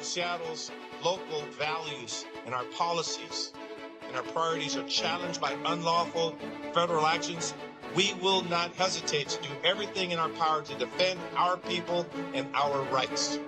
Seattle's local values and our policies and our priorities are challenged by unlawful federal actions, we will not hesitate to do everything in our power to defend our people and our rights.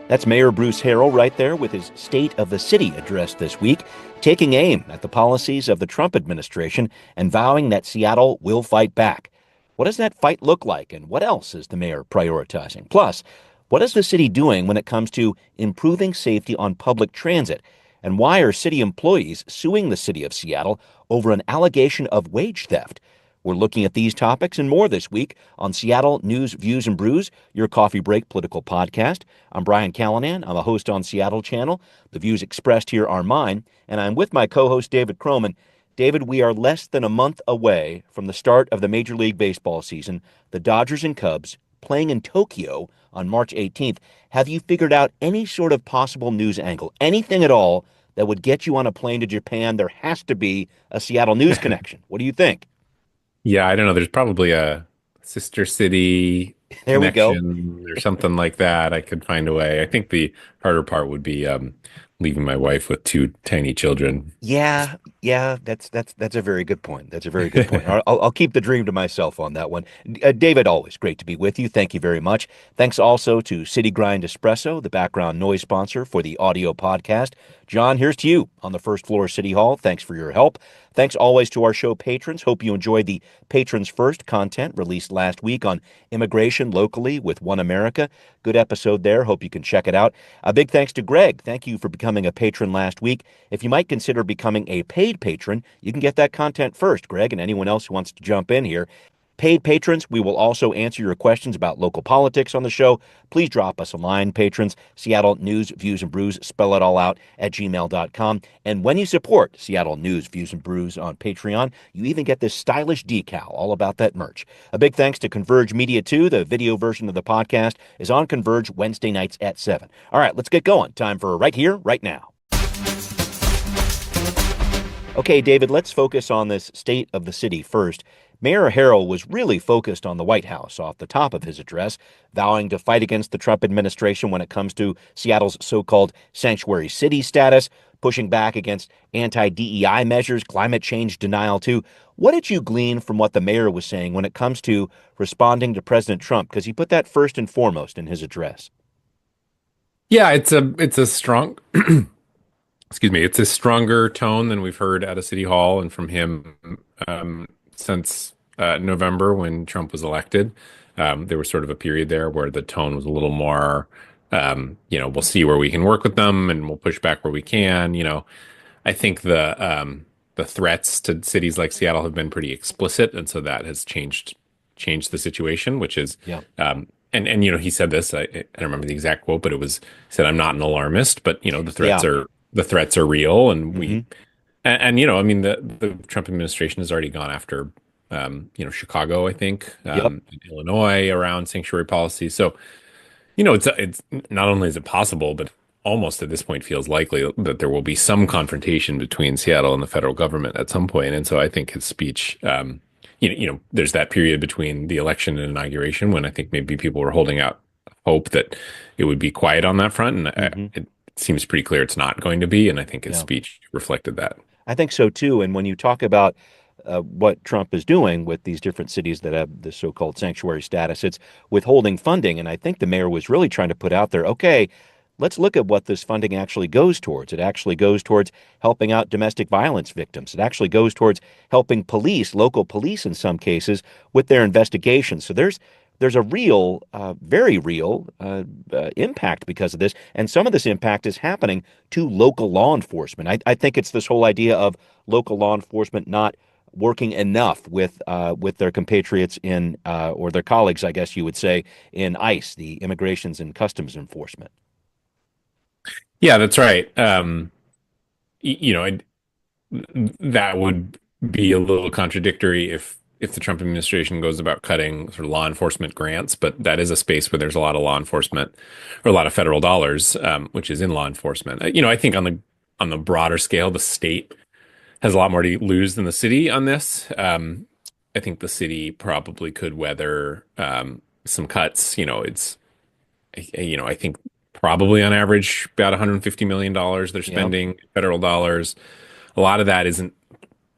That's Mayor Bruce Harrell right there with his State of the City address this week, taking aim at the policies of the Trump administration and vowing that Seattle will fight back. What does that fight look like, and what else is the mayor prioritizing? Plus, what is the city doing when it comes to improving safety on public transit? And why are city employees suing the city of Seattle over an allegation of wage theft? We're looking at these topics and more this week on Seattle News, Views, and Brews, your coffee break political podcast. I'm Brian Callanan. I'm a host on Seattle Channel. The views expressed here are mine, and I'm with my co-host David Croman. David, we are less than a month away from the start of the Major League Baseball season, the Dodgers and Cubs playing in Tokyo on March 18th. Have you figured out any sort of possible news angle, anything at all that would get you on a plane to Japan? There has to be a Seattle news connection. What do you think? Yeah, I don't know. There's probably a sister city There we go. connection or something like that. I could find a way. I think the harder part would be leaving my wife with two tiny children. Yeah, that's a very good point. That's a very good point. I'll keep the dream to myself on that one. David, always great to be with you. Thank you very much. Thanks also to City Grind Espresso, the background noise sponsor for the audio podcast. John, here's to you on the first floor of City Hall. Thanks for your help. Thanks always to our show patrons. Hope you enjoyed the Patrons First content released last week on immigration locally with One America. Good episode there. Hope you can check it out. A big thanks to Greg. Thank you for becoming a patron last week. If you might consider becoming a paid patron, you can get that content first, Greg, and anyone else who wants to jump in here. Paid patrons, we will also answer your questions about local politics on the show. Please drop us a line, patrons. Seattle News, Views, and Brews, spell it all out at gmail.com. And when you support Seattle News, Views, and Brews on Patreon, you even get this stylish decal all about that merch. A big thanks to Converge Media, too. The video version of the podcast is on Converge Wednesday nights at 7. All right, let's get going. Time for Right Here, Right Now. Okay, David, let's focus on this State of the City first. Mayor Harrell was really focused on the White House off the top of his address, vowing to fight against the Trump administration when it comes to Seattle's so-called sanctuary city status, pushing back against anti-DEI measures, climate change denial too. What did you glean from what the mayor was saying when it comes to responding to President Trump? Because he put that first and foremost in his address. Yeah, it's a strong excuse me, it's a stronger tone than we've heard at a city hall and from him since November when Trump was elected. There was sort of a period there where the tone was a little more, we'll see where we can work with them and we'll push back where we can. I think the threats to cities like Seattle have been pretty explicit, and so that has changed the situation, which is, Yeah. And he said this. I don't remember the exact quote, but he said, "I'm not an alarmist, but the threats are real, and we." And I mean, the Trump administration has already gone after, Chicago, I think, Illinois around sanctuary policy. So, it's not only is it possible, but almost at this point feels likely that there will be some confrontation between Seattle and the federal government at some point. And so I think his speech, there's that period between the election and inauguration when I think maybe people were holding out hope that it would be quiet on that front. And it seems pretty clear it's not going to be. And I think his speech reflected that. I think so, too. And when you talk about what Trump is doing with these different cities that have the so-called sanctuary status, it's withholding funding. And I think the mayor was really trying to put out there, okay, let's look at what this funding actually goes towards. It actually goes towards helping out domestic violence victims. It actually goes towards helping police, local police in some cases, with their investigations. So there's a real, very real impact because of this. And some of this impact is happening to local law enforcement. I think it's this whole idea of local law enforcement not working enough with their compatriots in, or their colleagues, I guess you would say, in ICE, the Immigrations and Customs Enforcement. Yeah, that's right. That would be a little contradictory if the Trump administration goes about cutting sort of law enforcement grants, but that is a space where there's a lot of law enforcement or a lot of federal dollars, which is in law enforcement. I think on the broader scale, the state has a lot more to lose than the city on this. I think the city probably could weather some cuts. I think probably on average about $150 million they're Yeah. spending federal dollars. A lot of that isn't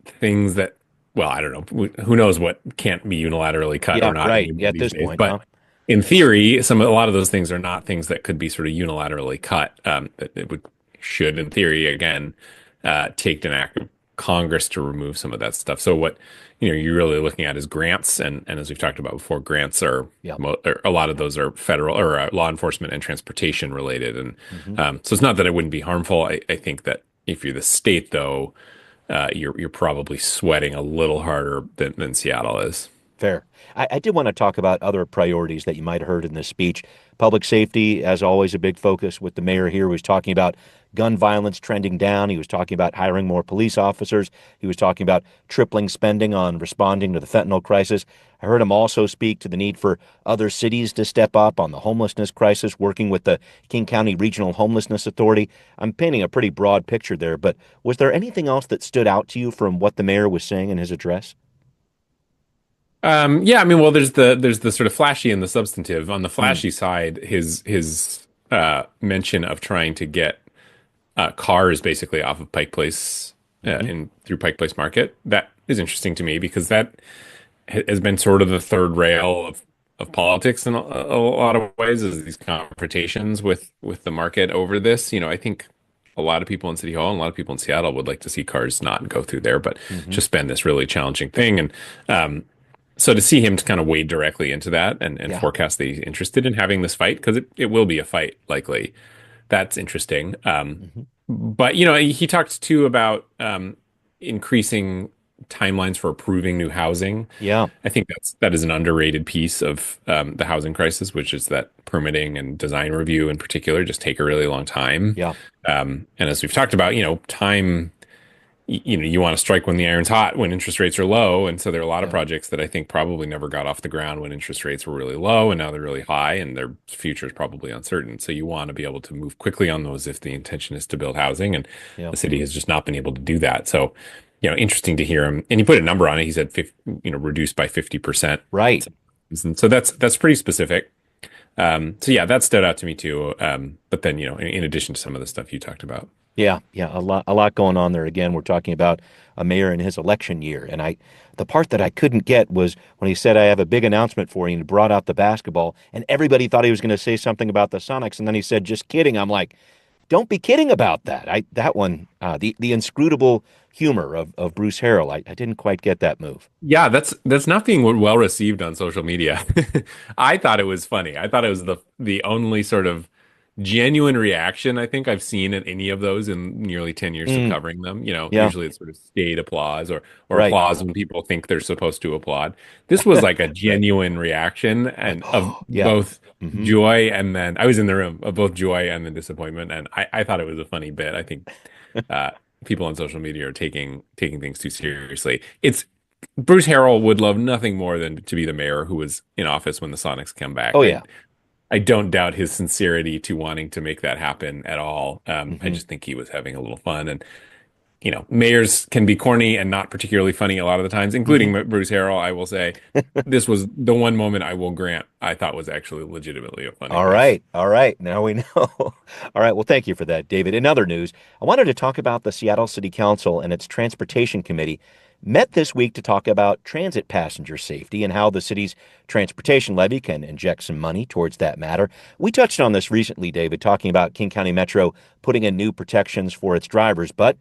things that, well, I don't know. Who knows what can't be unilaterally cut or Yeah, not right. anymore Yeah, at these this days. point, But huh? in theory, a lot of those things are not things that could be sort of unilaterally cut. It should, in theory, again, take an act of Congress to remove some of that stuff. So what you're really looking at is grants, and as we've talked about before, grants Yeah. or a lot of those are federal or law enforcement and transportation related, and Hmm. so it's not that it wouldn't be harmful. I think that if you're the state, though, you're probably sweating a little harder than Seattle is. Fair. I did want to talk about other priorities that you might have heard in this speech. Public safety, as always, a big focus with the mayor here. He was talking about gun violence trending down. He was talking about hiring more police officers. He was talking about tripling spending on responding to the fentanyl crisis. I heard him also speak to the need for other cities to step up on the homelessness crisis, working with the King County Regional Homelessness Authority. I'm painting a pretty broad picture there, but was there anything else that stood out to you from what the mayor was saying in his address? Yeah, I mean, well, there's the sort of flashy and the substantive. On the Hmm. flashy side, his mention of trying to get cars basically off of Pike Place Hmm. in through Pike Place Market, that is interesting to me because that has been sort of the third rail of politics in a lot of ways, is these confrontations with the market over this. I think a lot of people in City Hall and a lot of people in Seattle would like to see cars not go through there, but Hmm. just been this really challenging thing. And so to see him to kind of wade directly into that and Yeah. forecast that he's interested in having this fight, because it will be a fight likely, that's interesting. Hmm. But he talked too about increasing timelines for approving new housing. Yeah. I think that is an underrated piece of the housing crisis, which is that permitting and design review in particular just take a really long time. Yeah. And as we've talked about, time, you want to strike when the iron's hot, when interest rates are low. And so there are a lot of Yeah. projects that I think probably never got off the ground when interest rates were really low, and now they're really high and their future is probably uncertain. So you want to be able to move quickly on those if the intention is to build housing. And Yeah. the city has just not been able to do that. So, interesting to hear him. And he put a number on it. He said, reduced by 50%. Right. And so that's pretty specific. So yeah, that stood out to me too. But then, in addition to some of the stuff you talked about. Yeah. Yeah. A lot going on there. Again, we're talking about a mayor in his election year. And the part that I couldn't get was when he said, I have a big announcement for you, and he brought out the basketball, and everybody thought he was going to say something about the Sonics. And then he said, just kidding. I'm like, don't be kidding about that. That one, the inscrutable humor of Bruce Harrell. I didn't quite get that move. Yeah, that's not being well received on social media. I thought it was funny. I thought it was the only sort of genuine reaction I think I've seen at any of those in nearly 10 years of Mm, covering them. yeah. Usually it's sort of state applause or Right. applause when people think they're supposed to applaud. This was like a Right. genuine reaction Like, and of oh, yeah. both Hmm. joy and then I was in the room of both joy and the disappointment. And I thought it was a funny bit. I think uh, people on social media are taking things too seriously. It's Bruce Harrell would love nothing more than to be the mayor who was in office when the Sonics come back. Oh, I yeah. I don't doubt his sincerity to wanting to make that happen at all. I Hmm. just think he was having a little fun, and mayors can be corny and not particularly funny a lot of the times, Hmm. including Bruce Harrell. I will say, this was the one moment I will grant I thought was actually legitimately a funny All piece. right. All right. Now we know. All right. Well, thank you for that, David. In other news, I wanted to talk about the Seattle City Council and its Transportation Committee met this week to talk about transit passenger safety and how the city's transportation levy can inject some money towards that matter. We touched on this recently, David, talking about King County Metro putting in new protections for its drivers, but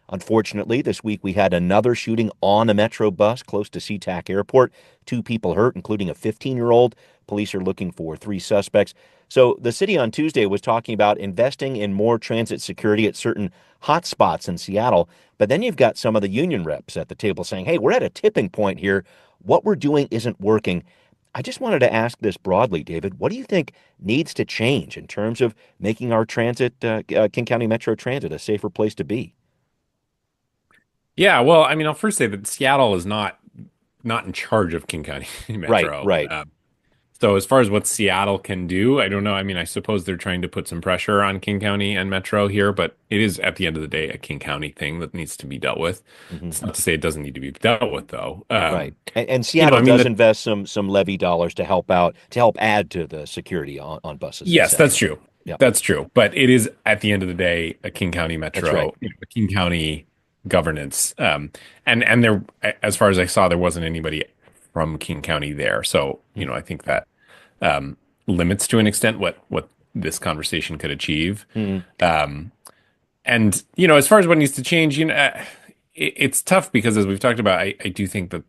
unfortunately, this week we had another shooting on a Metro bus close to SeaTac Airport. Two people hurt, including a 15-year-old. Police are looking for three suspects. So the city on Tuesday was talking about investing in more transit security at certain hot spots in Seattle. But then you've got some of the union reps at the table saying, hey, we're at a tipping point here. What we're doing isn't working. I just wanted to ask this broadly, David. What do you think needs to change in terms of making our transit, King County Metro Transit, a safer place to be? Yeah, well, I mean, I'll first say that Seattle is not in charge of King County Right, Metro. right. So as far as what Seattle can do, I don't know. I mean, I suppose they're trying to put some pressure on King County and Metro here, but it is at the end of the day a King County thing that needs to be dealt with. Hmm. It's not to say it doesn't need to be dealt with, though. Right. And Seattle I mean, does invest some levy dollars to help out, to help add to the security on buses, et yes, that's cetera. true. Yeah, That's true, but it is at the end of the day a King County that's right. metro, a King County governance. And there, as far as I saw, there wasn't anybody from King County there. So, Mm, I think that um, limits to an extent what this conversation could achieve. mm, And as far as what needs to change, it's tough because as we've talked about, I do think that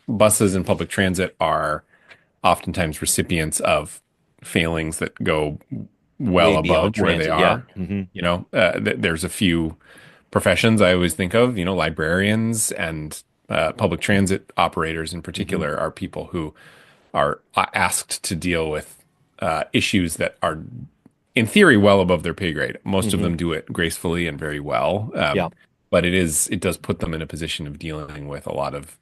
buses and public transit are oftentimes recipients of failings that go well way beyond above where they transit. Yeah. are. Hmm. There's a few professions I always think of, librarians and public transit operators in Hmm. particular are people who are asked to deal with issues that are, in theory, well above their pay grade. Most of Hmm. them do it gracefully and very well, Yeah. but it does put them in a position of dealing with a lot of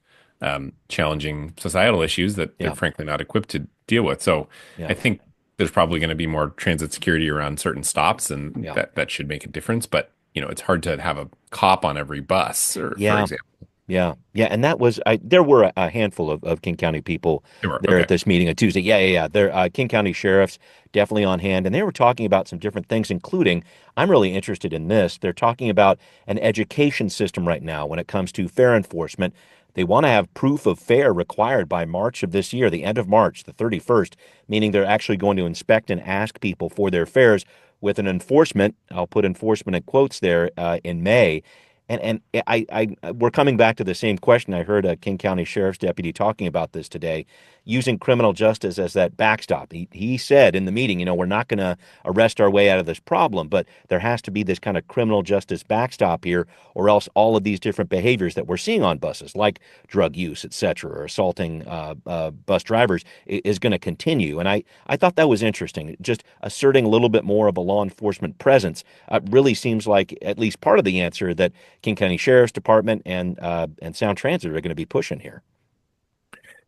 challenging societal issues that they're Yeah. frankly not equipped to deal with. So Yeah. I think there's probably going to be more transit security around certain stops, and Yeah. that should make a difference. But it's hard to have a cop on every bus, or for Yeah. example. Yeah, yeah, and that was there were a handful of King County people Sure. there Okay. at this meeting on Tuesday. Yeah, yeah, yeah. There, King County sheriffs definitely on hand, and they were talking about some different things, including I'm really interested in this. They're talking about an education system right now when it comes to fare enforcement. They want to have proof of fare required by March of this year, the end of March, the 31st, meaning they're actually going to inspect and ask people for their fares with an enforcement. I'll put enforcement in quotes there in May. And we're coming back to the same question. I heard a King County Sheriff's deputy talking about this today, using criminal justice as that backstop. He said in the meeting, we're not going to arrest our way out of this problem, but there has to be this kind of criminal justice backstop here, or else all of these different behaviors that we're seeing on buses, like drug use, et cetera, or assaulting bus drivers, is going to continue. And I thought that was interesting. Just asserting a little bit more of a law enforcement presence really seems like at least part of the answer that King County Sheriff's Department and Sound Transit are going to be pushing here.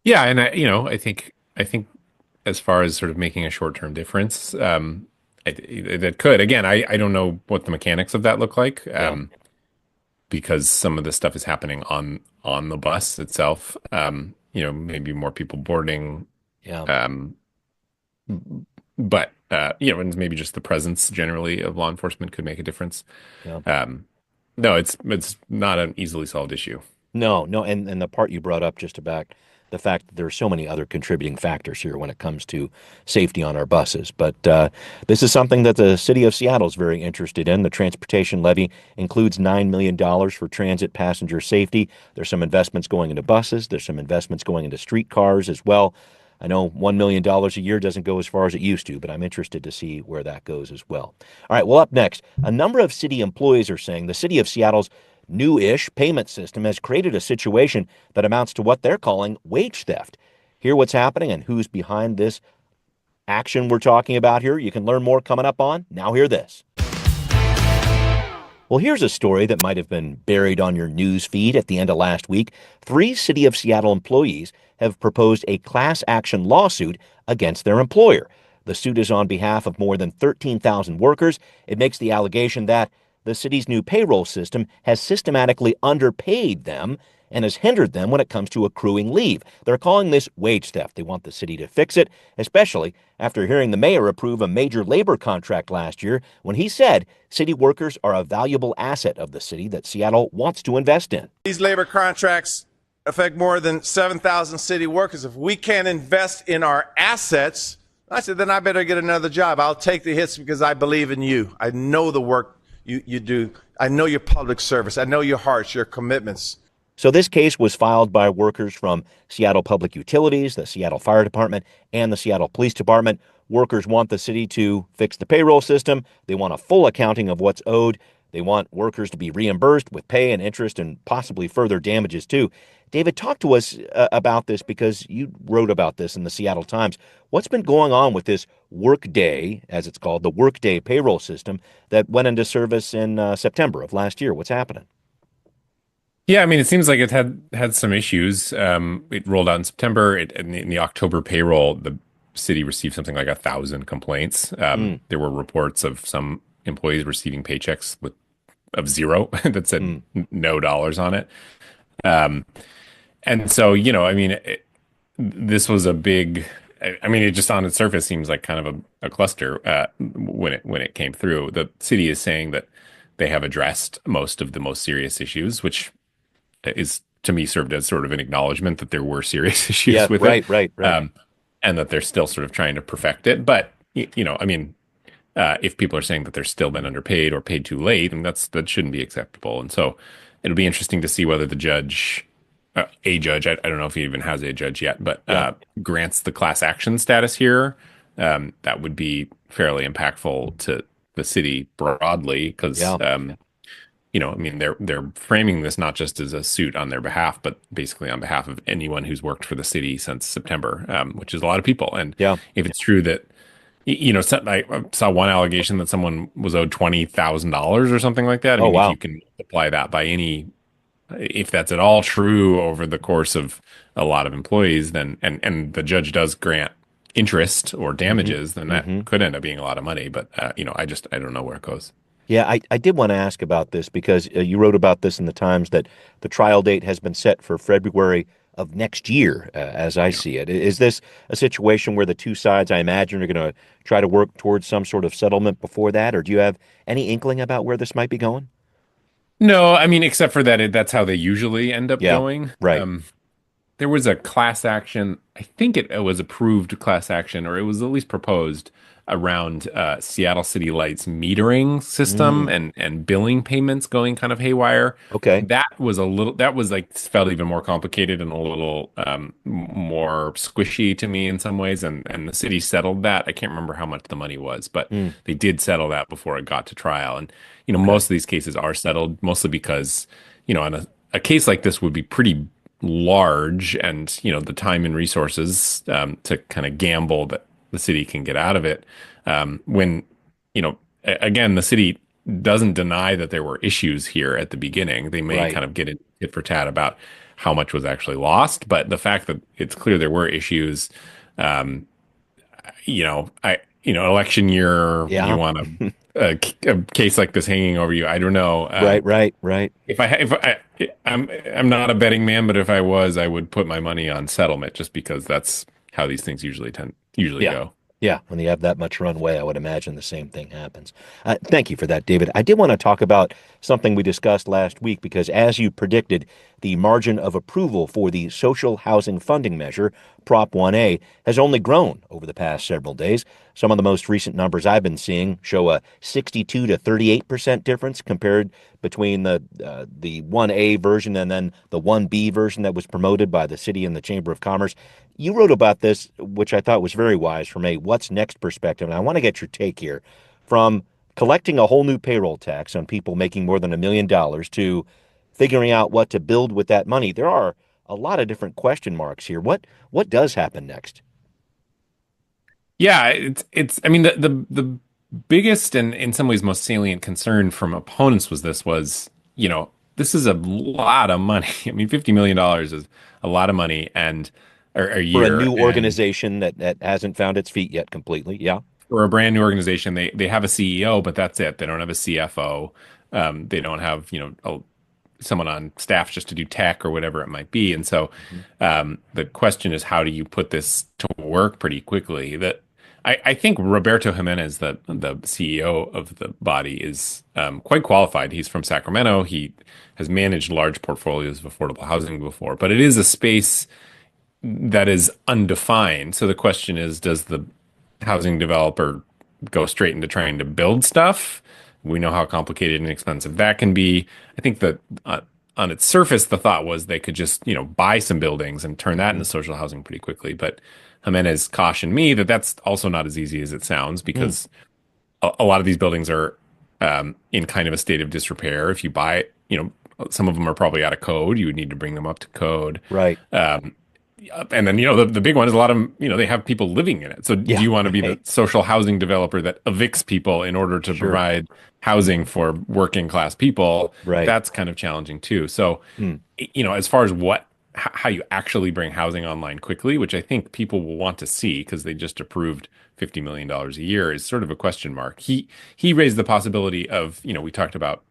Yeah, and I think as far as sort of making a short-term difference, that could. Again, I don't know what the mechanics of that look like, Yeah, because some of this stuff is happening on the bus itself. Maybe more people boarding, yeah, um, but and maybe just the presence generally of law enforcement could make a difference. yeah. No, it's not an easily solved issue. No, no, and the part you brought up just about the fact that there are so many other contributing factors here when it comes to safety on our buses. But this is something that the city of Seattle is very interested in. The transportation levy includes $9 million for transit passenger safety. There's some investments going into buses. There's some investments going into streetcars as well. I know $1 million a year doesn't go as far as it used to, but I'm interested to see where that goes as well. All right, well, up next, a number of city employees are saying the city of Seattle's new-ish payment system has created a situation that amounts to what they're calling wage theft. Hear what's happening and who's behind this action we're talking about here. You can learn more coming up on Now Hear This. Well, here's a story that might have been buried on your news feed at the end of last week. Three City of Seattle employees have proposed a class action lawsuit against their employer. The suit is on behalf of more than 13,000 workers. It makes the allegation that the city's new payroll system has systematically underpaid them and has hindered them when it comes to accruing leave. They're calling this wage theft. They want the city to fix it, especially after hearing the mayor approve a major labor contract last year when he said city workers are a valuable asset of the city that Seattle wants to invest in. These labor contracts affect more than 7,000 city workers. If we can't invest in our assets, I said, then I better get another job. I'll take the hits because I believe in you. I know the work you do. I know your public service. I know your hearts, your commitments. So this case was filed by workers from Seattle Public Utilities, the Seattle Fire Department, and the Seattle Police Department. Workers want the city to fix the payroll system. They want a full accounting of what's owed. They want workers to be reimbursed with pay and interest and possibly further damages too. David, talk to us about this because you wrote about this in the Seattle Times. What's been going on with this Workday, as it's called, the Workday payroll system that went into service in September of last year? What's happening? Yeah, I mean, it seems like it had some issues. It rolled out in September. In the October payroll, the city received something like 1,000 complaints. Mm, There were reports of some employees receiving paychecks of zero that said mm, no dollars on it. Um, and so, I mean, this was a big I mean, it just on its surface seems like kind of a cluster when it came through. The city is saying that they have addressed most of the most serious issues, which is to me served as sort of an acknowledgement that there were serious issues Yeah, with it, right. and that they're still sort of trying to perfect it. But I mean, if people are saying that they're still been underpaid or paid too late, and that shouldn't be acceptable. And so it'll be interesting to see whether the judge, a judge, I don't know if he even has a judge yet, but Yeah. grants the class action status here. That would be fairly impactful to the city broadly because, Yeah. I mean, they're framing this not just as a suit on their behalf, but basically on behalf of anyone who's worked for the city since September, which is a lot of people. And Yeah. if it's true that I saw one allegation that someone was owed $20,000 or something like that. I Oh, mean, if wow. you can multiply that by if that's at all true over the course of a lot of employees, then and the judge does grant interest or damages, then that could end up being a lot of money. But I don't know where it goes. Yeah, I did want to ask about this because you wrote about this in the Times that the trial date has been set for February of next year, as I see it. Is this a situation where the two sides, I imagine, are going to try to work towards some sort of settlement before that, or do you have any inkling about where this might be going? No, I mean, except for that, that's how they usually end up Yeah, going. right. There was a class action. I think it was approved class action, or it was at least proposed around Seattle City Light's metering system Mm, and billing payments going kind of haywire. okay. That was like felt even more complicated and a little more squishy to me in some ways. And the city settled that. I can't remember how much the money was, but Mm, they did settle that before it got to trial. And okay. most of these cases are settled mostly because on a case like this would be pretty large, and the time and resources to kind of gamble that the city can get out of it. When again, the city doesn't deny that there were issues here at the beginning. They may Right. kind of get in tit for tat about how much was actually lost, but the fact that it's clear there were issues, um, election year, you Yeah. want a case like this hanging over you. I don't know. Right. I'm not a betting man, but if I was, I would put my money on settlement just because that's how these things usually Yeah. go. Yeah. When you have that much runway, I would imagine the same thing happens. Thank you for that, David. I did want to talk about something we discussed last week because, as you predicted, the margin of approval for the social housing funding measure, Prop 1A, has only grown over the past several days. Some of the most recent numbers I've been seeing show a 62 to 38% difference compared between the 1A version and then the 1B version that was promoted by the city and the Chamber of Commerce. You wrote about this, which I thought was very wise from a what's next perspective. And I want to get your take here from collecting a whole new payroll tax on people making more than $1 million to figuring out what to build with that money. There are a lot of different question marks here. What does happen next? Yeah, it's I mean the biggest and in some ways most salient concern from opponents this is a lot of money. I mean, $50 million is a lot of money and or a For a year. new And organization that hasn't found its feet yet completely. Yeah. for a brand new organization, they have a CEO, but that's it. They don't have a CFO. They don't have, someone on staff just to do tech or whatever it might be. And so Mhm. the question is, how do you put this to work pretty quickly? That I think Roberto Jimenez, the CEO of the body, is quite qualified. He's from Sacramento. He has managed large portfolios of affordable housing before, but it is a space that is undefined. So the question is, does the housing developer go straight into trying to build stuff? We know how complicated and expensive that can be. I think that on its surface, the thought was they could just, buy some buildings and turn that into Mhm. social housing pretty quickly. But Jimenez cautioned me that that's also not as easy as it sounds Mm, because a lot of these buildings are in kind of a state of disrepair. If you buy it, some of them are probably out of code. You would need to bring them up to code. right. And then, the big one is a lot of, they have people living in it. So do Yeah. you want to be the Right. social housing developer that evicts people in order to Sure. provide housing for working class people? Right. That's kind of challenging too. So, Mm, as far as how you actually bring housing online quickly, which I think people will want to see because they just approved $50 million a year, is sort of a question mark. He raised the possibility of, we talked about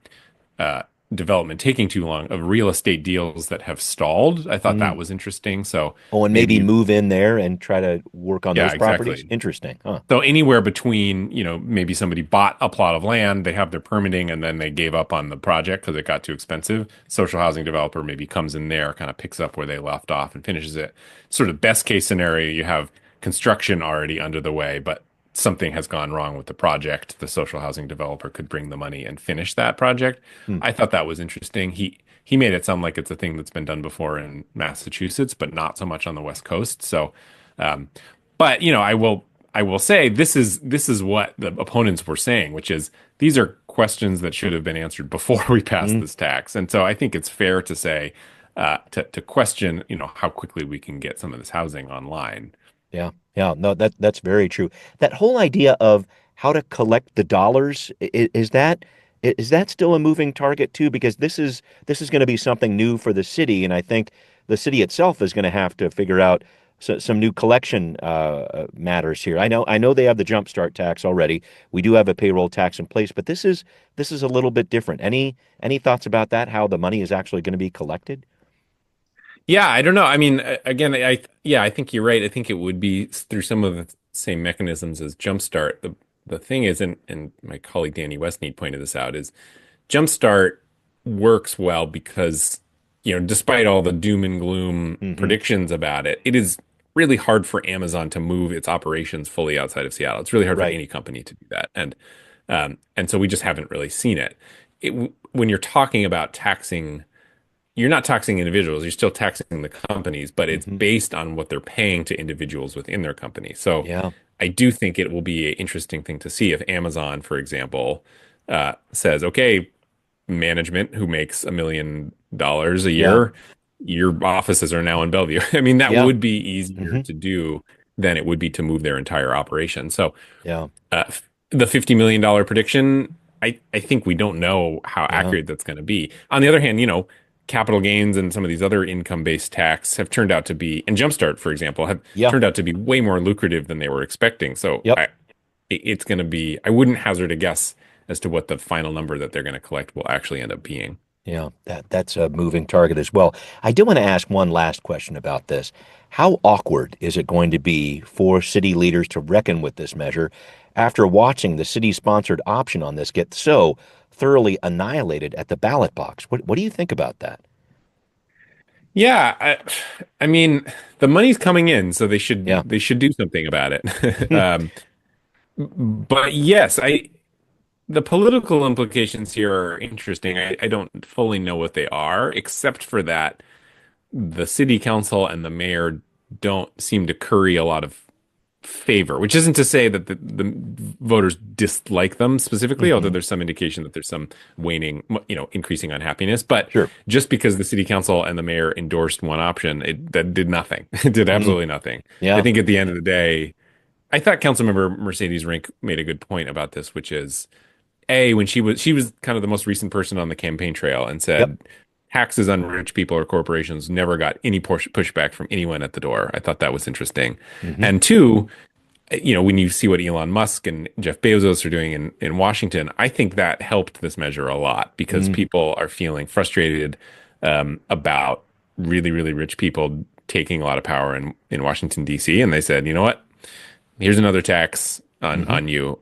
development taking too long, of real estate deals that have stalled. I thought that Mm. was interesting. So Oh, and maybe maybe, move in there and try to work on yeah, those properties? exactly. Interesting, huh? So anywhere between, maybe somebody bought a plot of land, they have their permitting, and then they gave up on the project because it got too expensive. Social housing developer maybe comes in there, kind of picks up where they left off and finishes it. Sort of best case scenario, you have construction already under the way, but something has gone wrong with the project. The social housing developer could bring the money and finish that project. Hmm. I thought that was interesting. He made it sound like it's a thing that's been done before in Massachusetts, but not so much on the West Coast. So, um, but I will say this is what the opponents were saying, which is these are questions that should have been answered before we passed Mm. this tax. And so I think it's fair to say to question, how quickly we can get some of this housing online. Yeah, yeah, no, that's very true. That whole idea of how to collect the dollars, is that still a moving target too? Because this is going to be something new for the city, and I think the city itself is going to have to figure out some new collection matters here. I know they have the jumpstart tax already. We do have a payroll tax in place, but this is a little bit different. Any thoughts about that? How the money is actually going to be collected? Yeah, I don't know. I mean, again, yeah, I think you're right. I think it would be through some of the same mechanisms as Jumpstart. The thing is, and my colleague Danny Westneat pointed this out, is Jumpstart works well because, despite all the doom and gloom Hmm. predictions about it, it is really hard for Amazon to move its operations fully outside of Seattle. It's really hard for Right. any company to do that, and so we just haven't really seen it. When you're talking about taxing, you're not taxing individuals, you're still taxing the companies, but it's Hmm. based on what they're paying to individuals within their company. So Yeah. I do think it will be an interesting thing to see if Amazon, for example, says, okay, management who makes $1 million a Yeah. year, your offices are now in Bellevue. I mean, that Yeah. would be easier Hmm. to do than it would be to move their entire operation. So Yeah. the $50 million prediction, I think we don't know how Yeah. accurate that's going to be. On the other hand, capital gains and some of these other income-based tax have turned out to be, and Jumpstart, for example, have Yeah. turned out to be way more lucrative than they were expecting. So Yep. it's going to be, I wouldn't hazard a guess as to what the final number that they're going to collect will actually end up being. Yeah, that's a moving target as well. I do want to ask one last question about this. How awkward is it going to be for city leaders to reckon with this measure after watching the city-sponsored option on this get so thoroughly annihilated at the ballot box? What do you think about that? Yeah, I mean, the money's coming in, so they should Yeah. they should do something about it. But yes, the political implications here are interesting. I don't fully know what they are, except for that the city council and the mayor don't seem to curry a lot of favor, which isn't to say that the voters dislike them specifically, although Hmm. there's some indication that there's some waning, increasing unhappiness. But Sure. just because the city council and the mayor endorsed one option, that did nothing. It did Mm. absolutely nothing. I Yeah. think at the end of the day, I thought Councilmember Mercedes Rink made a good point about this, which is when she was kind of the most recent person on the campaign trail and Yep. said taxes on rich people or corporations never got any pushback from anyone at the door. I thought that was interesting. Hmm. And two, when you see what Elon Musk and Jeff Bezos are doing in Washington, I think that helped this measure a lot because Mm. people are feeling frustrated about really, really rich people taking a lot of power in Washington, D.C. And they said, you know what? Here's another tax on Hmm. you.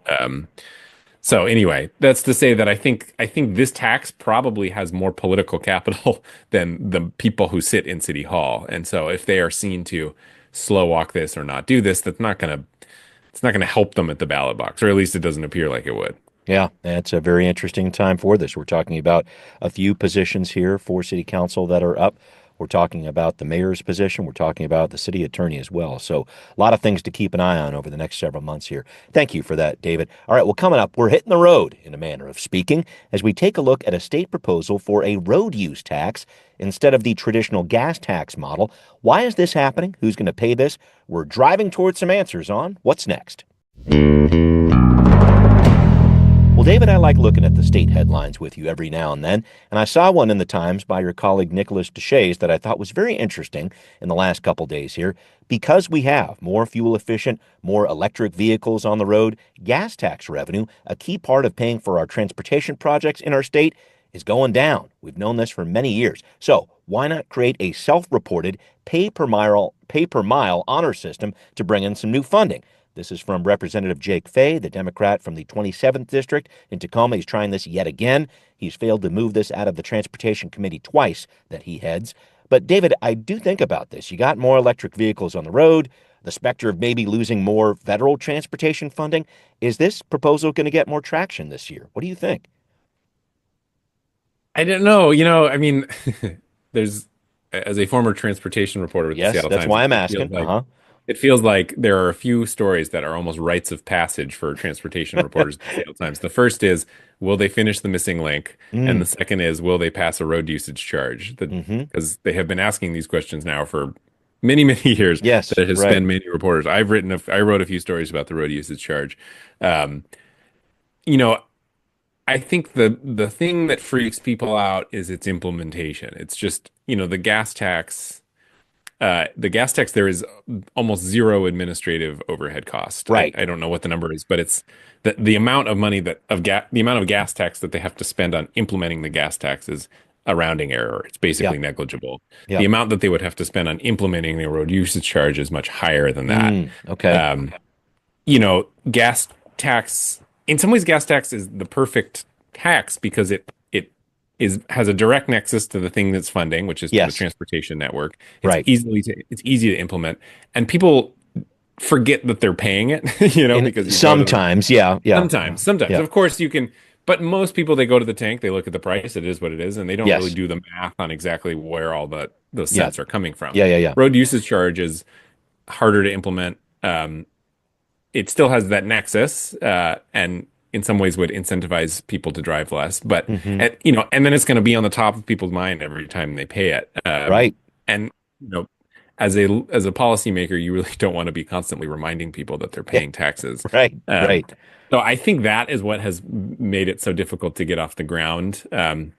So anyway, that's to say that I think this tax probably has more political capital than the people who sit in City Hall. And so if they are seen to slow walk this or not do this, it's not gonna help them at the ballot box, or at least it doesn't appear like it would. Yeah, that's a very interesting time for this. We're talking about a few positions here for city council that are up. We're talking about the mayor's position. We're talking about the city attorney as well. So a lot of things to keep an eye on over the next several months here. Thank you for that, David. All right, well, coming up, we're hitting the road in a manner of speaking as we take a look at a state proposal for a road use tax instead of the traditional gas tax model. Why is this happening? Who's going to pay this? We're driving towards some answers on what's next. Well, David, I like looking at the state headlines with you every now and then, and I saw one in the Times by your colleague Nicholas Deshays that I thought was very interesting in the last couple days here. Because we have more fuel efficient, more electric vehicles on the road, gas tax revenue, a key part of paying for our transportation projects in our state, is going down. We've known this for many years. So why not create a self-reported pay per mile honor system to bring in some new funding? This is from Representative Jake Fay, the Democrat from the 27th District in Tacoma. He's trying this yet again. He's failed to move this out of the Transportation Committee twice that he heads. But David, I do think about this. You got more electric vehicles on the road, the specter of maybe losing more federal transportation funding. Is this proposal going to get more traction this year? What do you think? I don't know. I mean, there's as a former transportation reporter with the Yes, Seattle that's Times, why I'm asking. it feels like there are a few stories that are almost rites of passage for transportation reporters at the Seattle Times. The first is, will they finish the missing link? And the second is, will they pass a road usage charge? Because they have been asking these questions now for many, many years. Yes, That it has right. spent many reporters. I wrote a few stories about the road usage charge. Um, you know, I think the thing that freaks people out is its implementation. It's just, the gas tax, there is almost zero administrative overhead cost. Right. I don't know what the number is, but it's the amount of money the amount of gas tax that they have to spend on implementing the gas tax is a rounding error. It's Yeah. basically negligible. Yeah. The amount that they would have to spend on implementing the road usage charge is much higher than that. Okay. Gas tax, in some ways, gas tax is the perfect tax because it has a direct nexus to the thing that's funding, which is the Yes. transportation network. Right. It's easy to implement, and people forget that they're paying it, because you go to the- sometimes, yeah. sometimes, Yeah. of course you can, but most people, they go to the tank, they look at the price, it is what it is, and they don't Yes. really do the math on exactly where all those cents are coming from. Yeah. Road usage charge is harder to implement. It still has that nexus, and in some ways would incentivize people to drive less, but and then it's going to be on the top of people's mind every time they pay it. Right. And as a policymaker, you really don't want to be constantly reminding people that they're paying taxes. Right. Right. So I think that is what has made it so difficult to get off the ground. And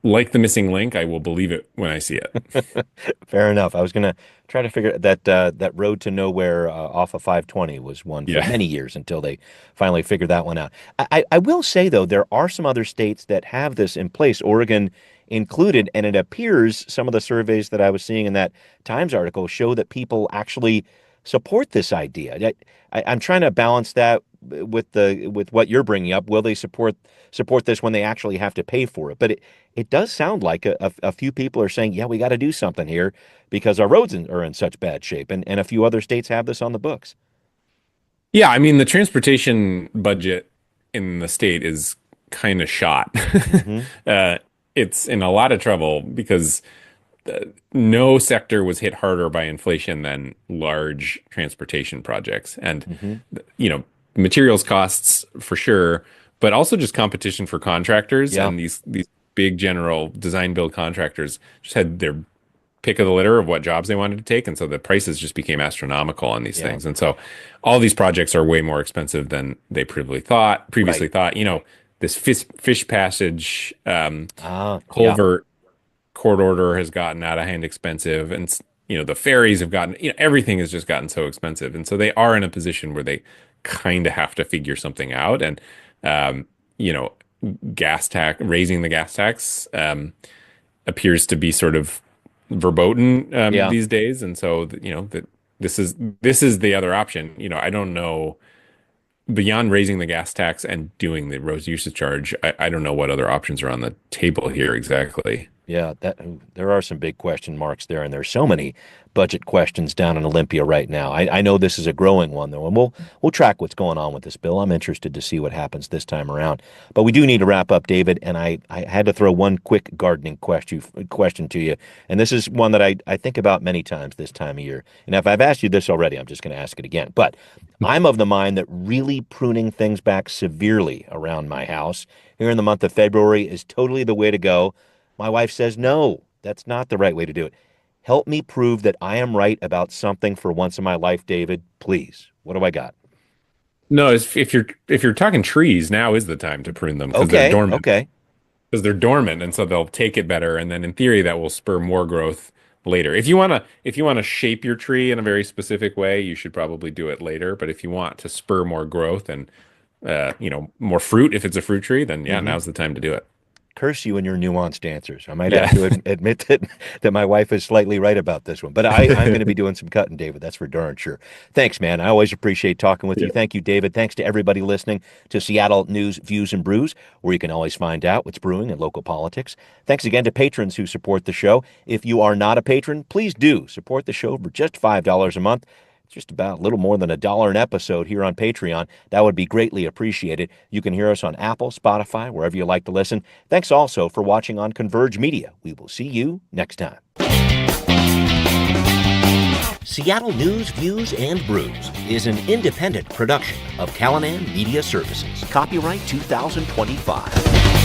like the missing link, I will believe it when I see it. Fair enough. I was going to try to figure that road to nowhere off of 520 was one for many years until they finally figured that one out. I will say, though, there are some other states that have this in place, Oregon included, and it appears some of the surveys that I was seeing in that Times article show that people actually support this idea. I'm trying to balance that with what you're bringing up. Will they support this when they actually have to pay for it? But it does sound like a few people are saying, yeah, we got to do something here because our roads are in such bad shape, and a few other states have this on the books. Yeah, I mean, the transportation budget in the state is kind of shot. It's in a lot of trouble because no sector was hit harder by inflation than large transportation projects. And, materials costs for sure, but also just competition for contractors. And these big general design build contractors just had their pick of the litter of what jobs they wanted to take. And so the prices just became astronomical on these things. And so all these projects are way more expensive than they previously thought. This fish passage culvert court order has gotten out of hand expensive, and the ferries have gotten, everything has just gotten so expensive, and so they are in a position where they kind of have to figure something out. And raising the gas tax appears to be sort of verboten these days, and so this is the other option. I don't know. Beyond raising the gas tax and doing the road usage charge, I don't know what other options are on the table here exactly. Yeah, there are some big question marks there, and there's so many budget questions down in Olympia right now. I know this is a growing one, though, and we'll track what's going on with this bill. I'm interested to see what happens this time around. But we do need to wrap up, David, and I had to throw one quick gardening question to you, and this is one that I think about many times this time of year. And if I've asked you this already, I'm just going to ask it again. But I'm of the mind that really pruning things back severely around my house here in the month of February is totally the way to go. My wife says, no, that's not the right way to do it. Help me prove that I am right about something for once in my life, David. Please. What do I got? No, if you're talking trees, now is the time to prune them because they're dormant. Okay. Because they're dormant, and so they'll take it better, and then in theory that will spur more growth later. If you wanna shape your tree in a very specific way, you should probably do it later. But if you want to spur more growth and more fruit if it's a fruit tree, then now's the time to do it. Curse you and your nuanced answers. I might Yeah. have to admit that my wife is slightly right about this one, but I'm going to be doing some cutting, David. That's for darn sure. Thanks, man. I always appreciate talking with you. Thank you, David. Thanks to everybody listening to Seattle News, Views, and Brews, where you can always find out what's brewing in local politics. Thanks again to patrons who support the show. If you are not a patron, please do support the show for just $5 a month. It's just about a little more than $1 an episode here on Patreon. That would be greatly appreciated. You can hear us on Apple, Spotify, wherever you like to listen. Thanks also for watching on Converge Media. We will see you next time. Seattle News, Views, and Brews is an independent production of Callanan Media Services. Copyright 2025.